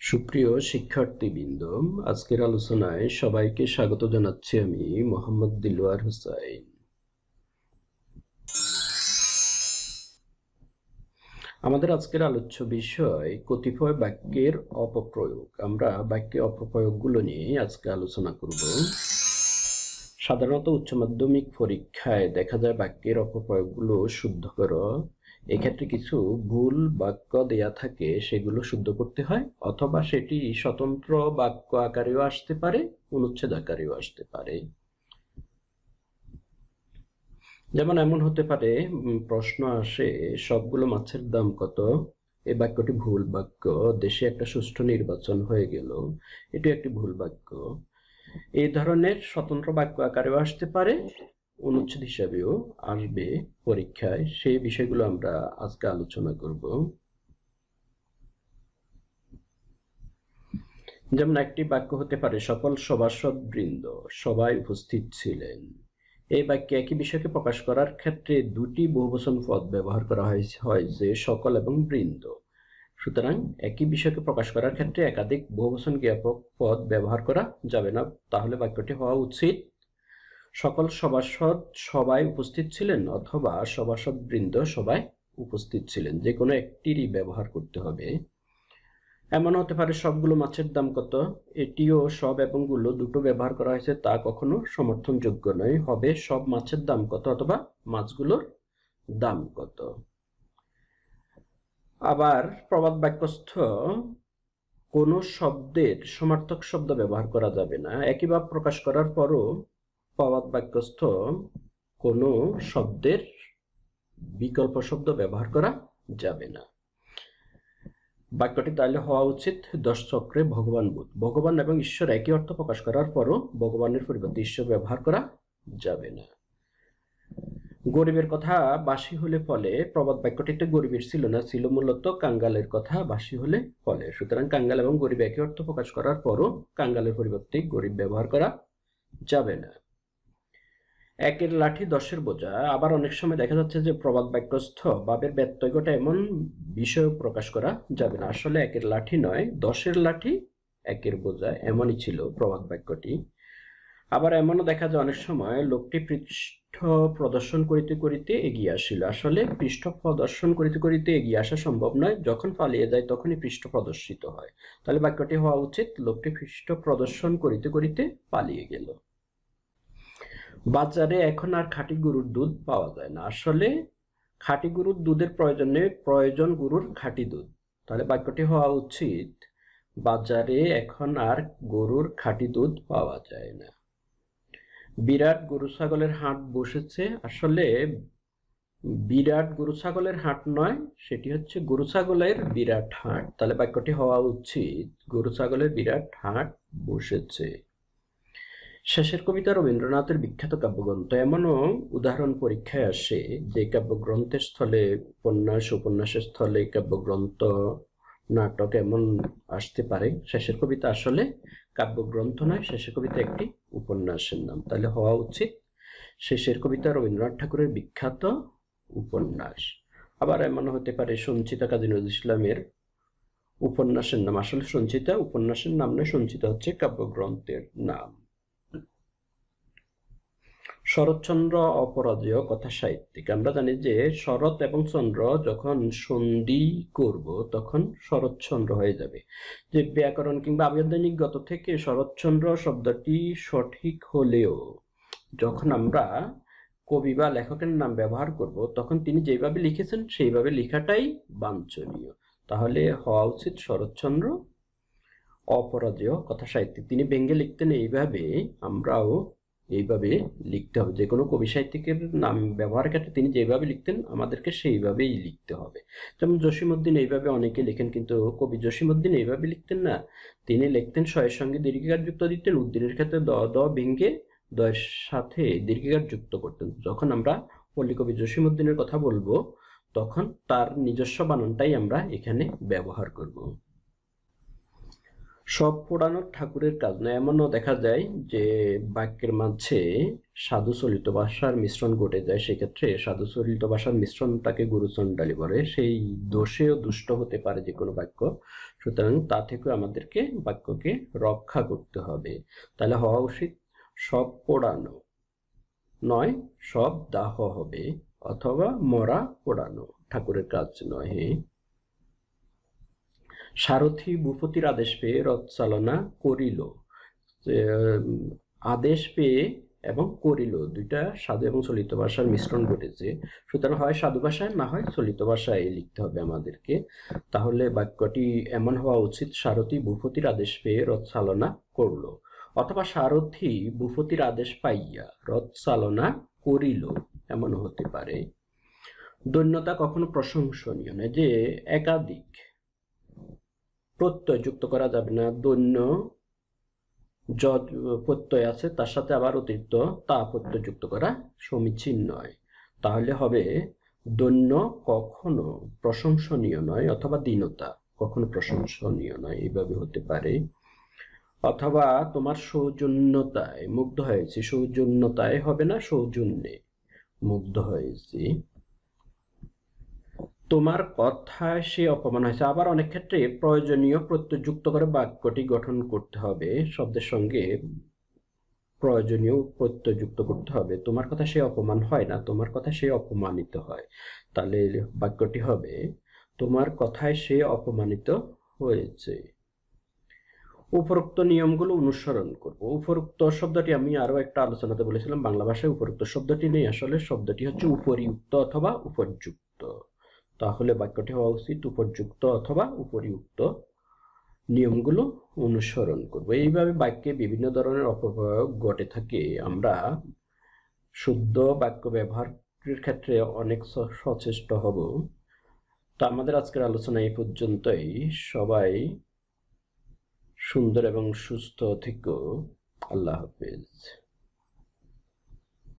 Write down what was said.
সুপ্রিয় শিক্ষার্থীবৃন্দ, আজকের আলোচনায় সবাইকে স্বাগত জানাচ্ছি আমি মোহাম্মদ দিলওয়ার হোসাইন। আমাদের আজকের আলোচ্য বিষয় কতিপয় বাক্যের অপপ্রয়োগ। আমরা বাক্যের অপপ্রয়োগগুলো নিয়ে আজকে আলোচনা করব। সাধারণত উচ্চ মাধ্যমিক পরীক্ষায় দেখা যায় বাক্যের অপপ্রয়োগগুলো শুদ্ধ করো। এক্ষেত্রে কিছু ভুল বাক্য দেয়া থাকে, সেগুলো শুদ্ধ করতে হয়, অথবা সেটি স্বতন্ত্র বাক্য আকারেও আসতে পারে, অনুচ্ছেদ আকারেও আসতে পারে। যেমন এমন হতে পারে, প্রশ্ন আসে সবগুলো মাছের দাম কত? এই বাক্যটি ভুল বাক্য। দেশে একটা সুষ্ঠু নির্বাচন হয়ে গেল, এটি একটি ভুল বাক্য। এই ধরনের স্বতন্ত্র বাক্য আকারেও আসতে পারে, অনুচ্ছেদ হিসাবেও আসবে পরীক্ষায়। সেই বিষয়গুলো আমরা আজকে আলোচনা করব। যেমন একটি বাক্য হতে পারে, সকল সভাসদ বৃন্দ সবাই উপস্থিত ছিলেন। এই বাক্যে একই বিষয়কে প্রকাশ করার ক্ষেত্রে দুটি বহুবচন পদ ব্যবহার করা হয়েছে, সকল এবং বৃন্দ। সুতরাং একই বিষয়কে প্রকাশ করার ক্ষেত্রে একাধিক বহুবচন জ্ঞাপক পদ ব্যবহার করা যাবে না। তাহলে বাক্যটি হওয়া উচিত, সকল সভাসদ সবাই উপস্থিত ছিলেন, অথবা সভাসদ বৃন্দ সবাই উপস্থিত ছিলেন। যে কোনো একটিরই ব্যবহার করতে হবে। এমন হতে পারে, সবগুলো মাছের দাম কত? এটিও সব এবং গুলো দুটো ব্যবহার করা হয়েছে, তা কখনো সমর্থনযোগ্য নয়। হবে সব মাছের দাম কত, অথবা মাছগুলোর দাম কত। আবার প্রবাদ বাক্যস্থ কোনো শব্দের সমার্থক শব্দ ব্যবহার করা যাবে না। একই ভাব প্রকাশ করার পরও প্রবাদ বাক্যস্থ কোনো শব্দের বিকল্প শব্দ ব্যবহার করা যাবে না। বাক্যটি তাহলে হওয়া উচিত, দশচক্রে ভগবান বুধ। ভগবান এবং ঈশ্বর একই অর্থ প্রকাশ করার পরও ভগবানের পরিবর্তে ঈশ্বর ব্যবহার করা যাবে না। গরিবের কথা বাসি হলে ফলে, প্রবাদ বাক্যটিতে গরিবের ছিল না, ছিল মূলত কাঙ্গালের কথা বাসি হলে ফলে। সুতরাং কাঙ্গাল এবং গরিব একই অর্থ প্রকাশ করার পরও কাঙ্গালের পরিবর্তে গরিব ব্যবহার করা যাবে না। একের লাঠি দশের বোঝা। আবার অনেক সময় দেখা যাচ্ছে যে প্রবাদ বাক্যস্থ ভাবের ব্যত্যয় ঘটে এমন বিষয় প্রকাশ করা যাবে না। আসলে একের লাঠি নয়, দশের লাঠি একের বোঝা, এমনই ছিল প্রবাদ বাক্যটি। আবার এমনও দেখা যায় অনেক সময় লোকটি পৃষ্ঠ প্রদর্শন করিতে করিতে এগিয়ে আসিল। আসলে পৃষ্ঠ প্রদর্শন করিতে করিতে এগিয়ে আসা সম্ভব নয়, যখন পালিয়ে যায় তখনই পৃষ্ঠ প্রদর্শিত হয়। তাহলে বাক্যটি হওয়া উচিত, লোকটি পৃষ্ঠ প্রদর্শন করিতে করিতে পালিয়ে গেল। বাজারে এখন আর খাঁটি গরুর দুধ পাওয়া যায় না। আসলে খাঁটি গরুর দুধের প্রয়োজন গরুর খাঁটি দুধ। তাহলে বাক্যটি হওয়া উচিত, বাজারে এখন আর গরুর খাঁটি দুধ পাওয়া যায় না। বিরাট গরু ছাগলের হাট বসেছে। আসলে বিরাট গরু ছাগলের হাট নয়, সেটি হচ্ছে গরু ছাগলের বিরাট হাট। তাহলে বাক্যটি হওয়া উচিত, গরু ছাগলের বিরাট হাট বসেছে। শেষের কবিতা রবীন্দ্রনাথের বিখ্যাত কাব্যগ্রন্থ। এমনও উদাহরণ পরীক্ষায় আসে যে কাব্যগ্রন্থের স্থলে উপন্যাস, উপন্যাসের স্থলে কাব্যগ্রন্থ, নাটক এমন আসতে পারে। শেষের কবিতা আসলে কাব্যগ্রন্থ নয়, শেষের কবিতা একটি উপন্যাসের নাম। তাহলে হওয়া উচিত, শেষের কবিতা রবীন্দ্রনাথ ঠাকুরের বিখ্যাত উপন্যাস। আবার এমন হতে পারে, সঞ্চিতা কাজী নজরুল ইসলামের উপন্যাসের নাম। আসলে সঞ্চিতা উপন্যাসের নাম নয়, সঞ্চিতা হচ্ছে কাব্যগ্রন্থের নাম। শরৎচন্দ্র অপরাজেয় কথা সাহিত্যিক। আমরা জানি যে শরৎ এবং চন্দ্র যখন সন্ধি করব তখন শরৎচন্দ্র হয়ে যাবে। যে ব্যাকরণ কিংবা আবেদনিকগত থেকে শরৎচন্দ্র শব্দটি সঠিক হলেও যখন আমরা কবি বা লেখকের নাম ব্যবহার করব তখন তিনি যেভাবে লিখেছেন সেইভাবে লেখাটাই বাঞ্ছনীয়। তাহলে হওয়া উচিত শরৎচন্দ্র অপরাজেয় কথা সাহিত্যিক। তিনি ব্যঙ্গে লিখতেন এইভাবে, আমরাও এইভাবে লিখতে হবে। যে কোনো কবি সাহিত্যিকের নাম ব্যবহারের ক্ষেত্রে তিনি যেভাবে লিখতেন আমাদেরকে সেইভাবেই লিখতে হবে। যেমন জসীমউদ্দিন এইভাবে অনেকে লেখেন, কিন্তু কবি জসীমউদ্দিন এইভাবে লিখতেন না। তিনি লিখতেন শয়ের সঙ্গে দীর্ঘিকার যুক্ত দিতেন, উদ্দিনের ক্ষেত্রে দ ভেঙ্গে দয়ের সাথে দীর্ঘিকার যুক্ত করতেন। যখন আমরা পল্লীকবি জসীমউদ্দিনের কথা বলবো তখন তার নিজস্ব বানানটাই আমরা এখানে ব্যবহার করব। সব পোড়ানো ঠাকুরের কাজ নয়। এমনও দেখা যায় যে বাক্যের মাঝে সাধু চলিত ভাষার মিশ্রণ ঘটে যায়, সেক্ষেত্রে সাধু চলিত ভাষার মিশ্রণটাকে গুরুচণ্ডালী বলে। সেই দোষেও দুষ্ট হতে পারে যে কোনো বাক্য, সুতরাং তা থেকে আমাদেরকে বাক্যকে রক্ষা করতে হবে। তাহলে হওয়া উচিত সব পোড়ানো নয়, সব দাহ হবে, অথবা মরা পোড়ানো ঠাকুরের কাজ নয়। সারথি ভূপতির আদেশ পেয়ে রথ চালনা করিল। আদেশ পেয়ে এবং করিল দুইটা সাধু এবং চলিত ভাষার মিশ্রণ ঘটেছে, সুতরাং হয় সাধু ভাষায় না হয় চলিত ভাষায় লিখতে হবে আমাদেরকে। তাহলে বাক্যটি এমন হওয়া উচিত, সারথি ভূপতির আদেশ পেয়ে রথ চালনা করল, অথবা সারথি ভূপতির আদেশ পাইয়া রথ চালনা করিল, এমন হতে পারে। দৈন্যতা কখনো প্রশংসনীয় নয়, যে একাধিক প্রত্যয় যুক্ত করা যাবে না। দৈন্য যদ প্রত্যয় আছে, তার সাথে আবার অতিরিক্ত তা প্রত্যয় যুক্ত করা সমীচীন নয়। তাহলে হবে দৈন্য কখনো প্রশংসনীয় নয়, অথবা দীনতা কখনো প্রশংসনীয় নয়, এইভাবে হতে পারে। অথবা তোমার সৌজন্যতায় মুগ্ধ হয়েছি, সৌজন্যতায় হবে না, সৌজন্যে মুগ্ধ হয়েছি। তোমার কথায় সে অপমান হয়েছে। আবার অনেক ক্ষেত্রে প্রয়োজনীয় প্রত্যয় যুক্ত করে বাক্যটি গঠন করতে হবে, শব্দের সঙ্গে প্রয়োজনীয় প্রত্যয় যুক্ত করতে হবে। তোমার কথা সে অপমান হয় না, তোমার কথা সে অপমানিত হয়। তাহলে বাক্যটি হবে তোমার কথায় সে অপমানিত হয়েছে। উপরোক্ত নিয়মগুলো অনুসরণ করব। উপরোক্ত শব্দটি আমি আরো একটা আলোচনাতে বলেছিলাম, বাংলা ভাষায় উপরোক্ত শব্দটি নেই, আসলে শব্দটি হচ্ছে উপরিউক্ত অথবা উপযুক্ত। তাহলে বাক্যটি হওয়া উচিত উপযুক্ত অথবা উপরিউক্ত নিয়মগুলো অনুসরণ করব। এইভাবে বাক্যে বিভিন্ন ধরনের অপপ্রয়োগ ঘটে থাকে। আমরা শুদ্ধ বাক্য ব্যবহারের ক্ষেত্রে অনেক সচেষ্ট হব। তো আমাদের আজকের আলোচনা এই পর্যন্তই। সবাই সুন্দর এবং সুস্থ থেকো। আল্লাহ হাফেজ।